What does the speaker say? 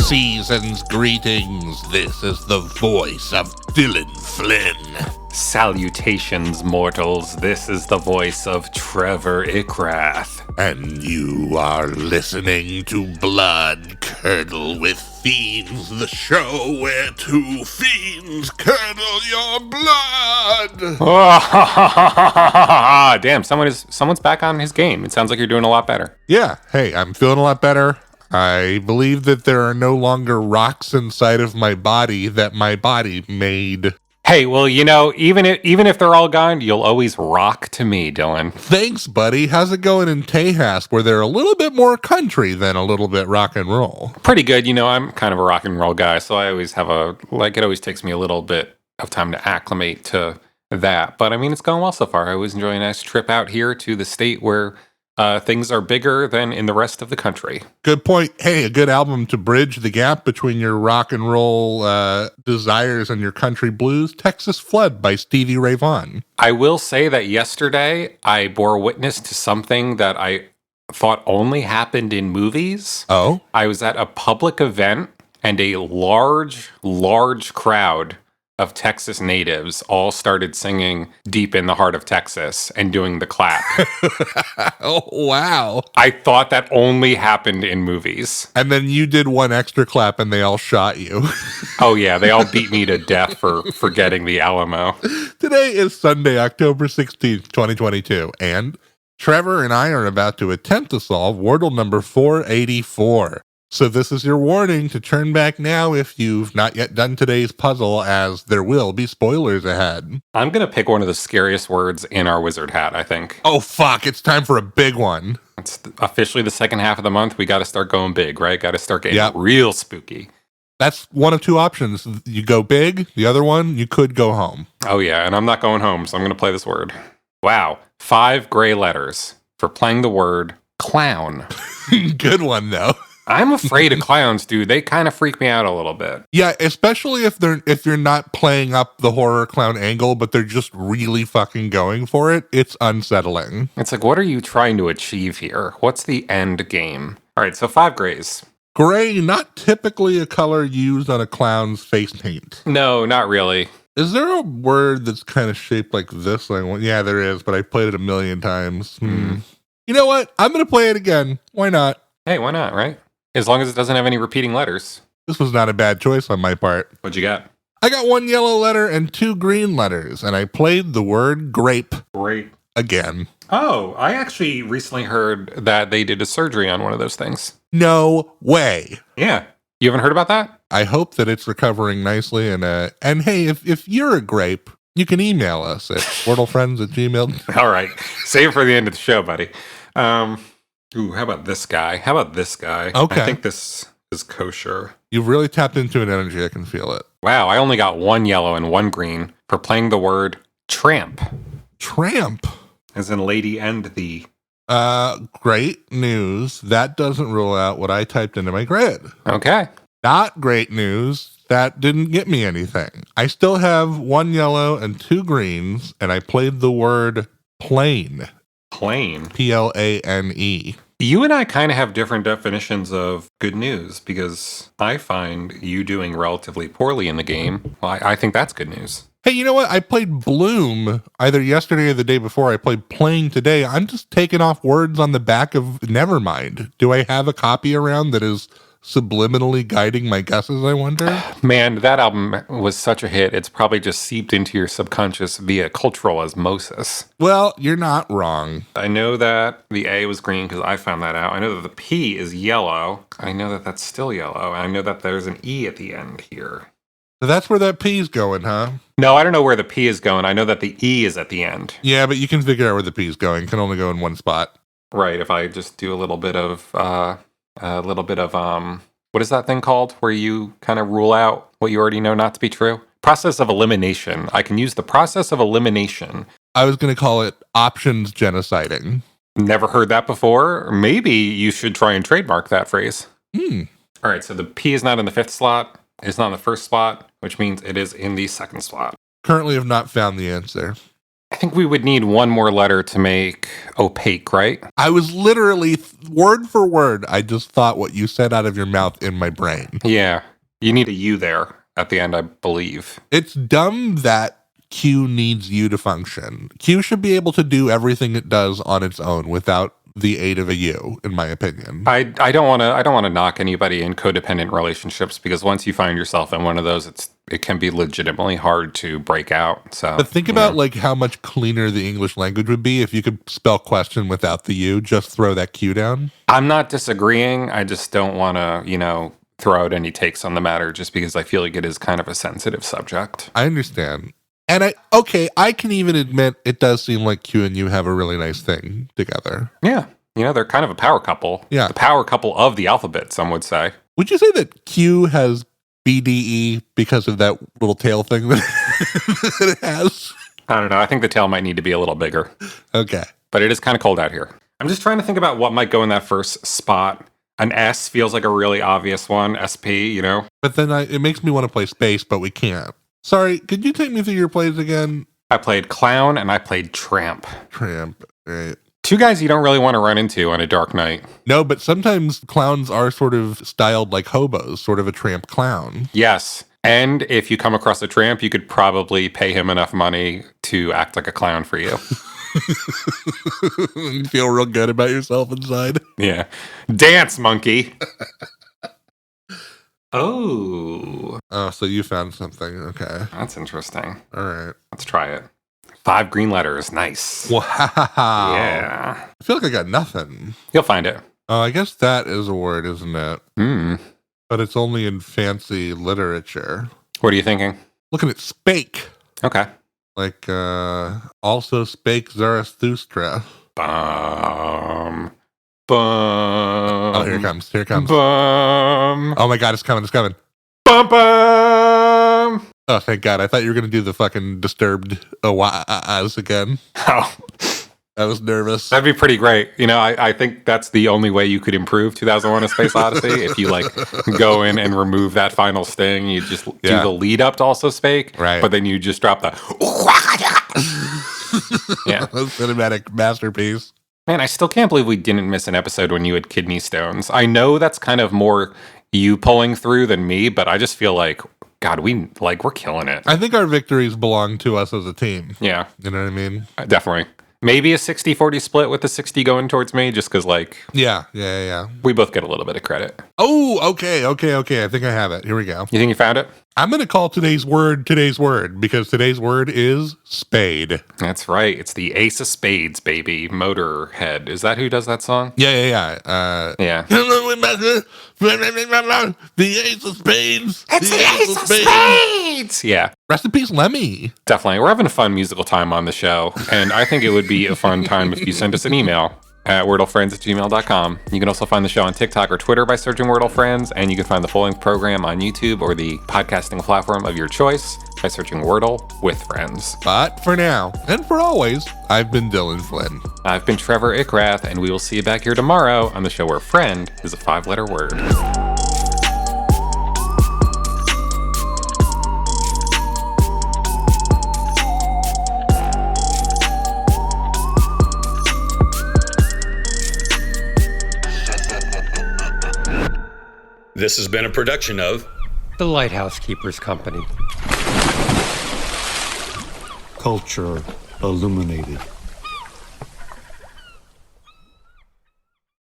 Season's greetings. This is the voice of Dylan Flynn. Salutations, mortals. This is the voice of Trevor Ickrath. And you are listening to Blood Curdle with Fiends, the show where two fiends curdle your blood. Damn, someone's back on his game. It sounds like you're doing a lot better. Yeah, hey, I'm feeling a lot better. I believe that there are no longer rocks inside of my body that my body made. Hey, well, you know, even if they're all gone, you'll always rock to me, Dylan. Thanks, buddy. How's it going in Tejas, where they're a little bit more country than a little bit rock and roll? Pretty good. You know, I'm kind of a rock and roll guy, so I always have it always takes me a little bit of time to acclimate to that. But I mean, it's going well so far. I always enjoy a nice trip out here to the state where things are bigger than in the rest of the country. Good point. Hey, a good album to bridge the gap between your rock and roll desires and your country blues, Texas Flood by Stevie Ray Vaughan. I will say that yesterday I bore witness to something that I thought only happened in movies. Oh? I was at a public event and a large crowd of Texas natives all started singing Deep in the Heart of Texas and doing the clap. Oh, wow. I thought that only happened in movies. And then you did one extra clap and they all shot you. Oh, yeah. They all beat me to death for forgetting the Alamo. Today is Sunday, October 16th, 2022. And Trevor and I are about to attempt to solve Wordle number 484. So this is your warning to turn back now if you've not yet done today's puzzle, as there will be spoilers ahead. I'm going to pick one of the scariest words in our wizard hat, I think. Oh, fuck. It's time for a big one. It's officially the second half of the month. We got to start going big, right? Got to start getting real spooky. That's one of two options. You go big. The other one, you could go home. Oh, yeah. And I'm not going home, so I'm going to play this word. Wow. 5 gray letters for playing the word clown. Good one, though. I'm afraid of clowns, dude. They kind of freak me out a little bit. Yeah, especially if you're not playing up the horror clown angle, but they're just really fucking going for it. It's unsettling. It's like, what are you trying to achieve here? What's the end game? All right, so 5 grays. Gray, not typically a color used on a clown's face paint. No, not really. Is there a word that's kind of shaped like this? Yeah, there is, but I played it a million times. You know what? I'm going to play it again. Why not? Hey, why not, right? As long as it doesn't have any repeating letters. This was not a bad choice on my part. What'd you got? I got 1 yellow letter and 2 green letters, and I played the word grape. Grape. Again. Oh, I actually recently heard that they did a surgery on one of those things. No way. Yeah. You haven't heard about that? I hope that it's recovering nicely, and hey, if you're a grape, you can email us at wordlefriends@gmail.com. All right. Save it for the end of the show, buddy. Ooh, how about this guy? Okay. I think this is kosher. You've really tapped into an energy. I can feel it. Wow, I only got 1 yellow and 1 green for playing the word tramp. Tramp. As in lady and the. Great news. That doesn't rule out what I typed into my grid. Okay. Not great news. That didn't get me anything. I still have 1 yellow and 2 greens, and I played the word plane. Plane. Plane. You and I kind of have different definitions of good news, because I find you doing relatively poorly in the game. Well, I think that's good news. Hey, you know what? I played Bloom either yesterday or the day before. I played Playing today. I'm just taking off words on the back of Nevermind. Do I have a copy around that is subliminally guiding my guesses, I wonder? Man, that album was such a hit. It's probably just seeped into your subconscious via cultural osmosis. Well, you're not wrong. I know that the A was green because I found that out. I know that the P is yellow. I know that that's still yellow. I know that there's an E at the end here. So that's where that P's going, huh? No, I don't know where the P is going. I know that the E is at the end. Yeah, but you can figure out where the P's going. It can only go in one spot. Right, if I just do a little bit of, what is that thing called? Where you kind of rule out what you already know not to be true? Process of elimination. I can use the process of elimination. I was going to call it options genociding. Never heard that before. Maybe you should try and trademark that phrase. All right, so the P is not in the 5th slot. It's not in the 1st spot, which means it is in the 2nd slot. Currently have not found the answer. I think we would need one more letter to make opaque, right? I was literally, word for word, I just thought what you said out of your mouth in my brain. Yeah. You need a U there at the end, I believe. It's dumb that Q needs U to function. Q should be able to do everything it does on its own without the aid of a U, in my opinion. I don't want to knock anybody in codependent relationships, because once you find yourself in one of those, it can be legitimately hard to break out. So, but think about like how much cleaner the English language would be if you could spell question without the U. Just throw that Q down. I'm not disagreeing. I just don't want to, throw out any takes on the matter, just because I feel like it is kind of a sensitive subject. I understand. And I can even admit it does seem like Q and U have a really nice thing together. Yeah. They're kind of a power couple. Yeah. The power couple of the alphabet, some would say. Would you say that Q has BDE because of that little tail thing that it has? I don't know. I think the tail might need to be a little bigger. Okay. But it is kind of cold out here. I'm just trying to think about what might go in that first spot. An S feels like a really obvious one. SP, But then it makes me want to play space, but we can't. Sorry, could you take me through your plays again? I played clown and I played tramp. Tramp, right. 2 guys you don't really want to run into on a dark night. No, but sometimes clowns are sort of styled like hobos, sort of a tramp clown. Yes. And if you come across a tramp, you could probably pay him enough money to act like a clown for you. You feel real good about yourself inside. Yeah. Dance, monkey. Oh. Oh, so you found something. Okay. That's interesting. All right. Let's try it. 5 green letters. Nice. Wow. Yeah. I feel like I got nothing. You'll find it. Oh, I guess that is a word, isn't it? But it's only in fancy literature. What are you thinking? Looking at spake. Okay. Like, also spake Zarathustra. Bum. Oh, here it comes. Here it comes. Bum. Oh my God, it's coming. It's coming. Bum, bum. Oh, thank God. I thought you were going to do the fucking disturbed as again. Oh. I was nervous. That'd be pretty great. I think that's the only way you could improve 2001: A Space Odyssey. If you go in and remove that final sting, you just do the lead up to also spake. Right. But then you just drop the yeah. Cinematic masterpiece. Man, I still can't believe we didn't miss an episode when you had kidney stones. I know that's kind of more you pulling through than me, but I just feel like, God, we're killing it. I think our victories belong to us as a team. Yeah. You know what I mean? Definitely. Maybe a 60-40 split with the 60 going towards me, just because, Yeah. we both get a little bit of credit. Oh, okay. I think I have it. Here we go. You think you found it? I'm going to call today's word, because today's word is spade. That's right. It's the Ace of Spades, baby. Motorhead. Is that who does that song? Yeah. Yeah. The Ace of Spades. It's the Ace of Spades! Yeah. Rest in peace, Lemmy. Definitely. We're having a fun musical time on the show, and I think it would be a fun time if you send us an email at wordlefriends@gmail.com. You can also find the show on TikTok or Twitter by searching Wordle Friends, and you can find the full-length program on YouTube or the podcasting platform of your choice by searching Wordle with Friends. But for now, and for always, I've been Dylan Flynn. I've been Trevor Ickrath, and we will see you back here tomorrow on the show where friend is a 5-letter word. This has been a production of The Lighthouse Keepers Company. Culture illuminated.